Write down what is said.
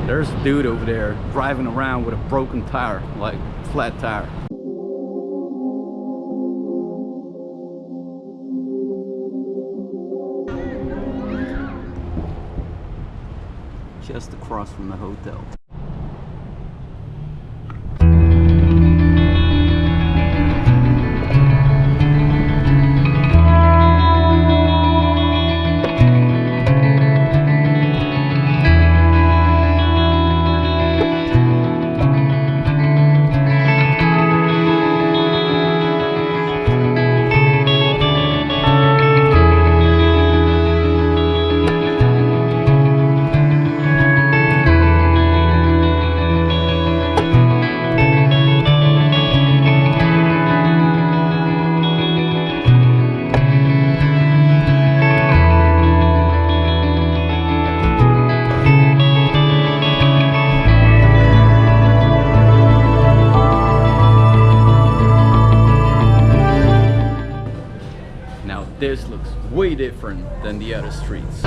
There's a dude over there driving around with a broken tire, like flat tire. Just across from the hotel. This looks way different than the other streets.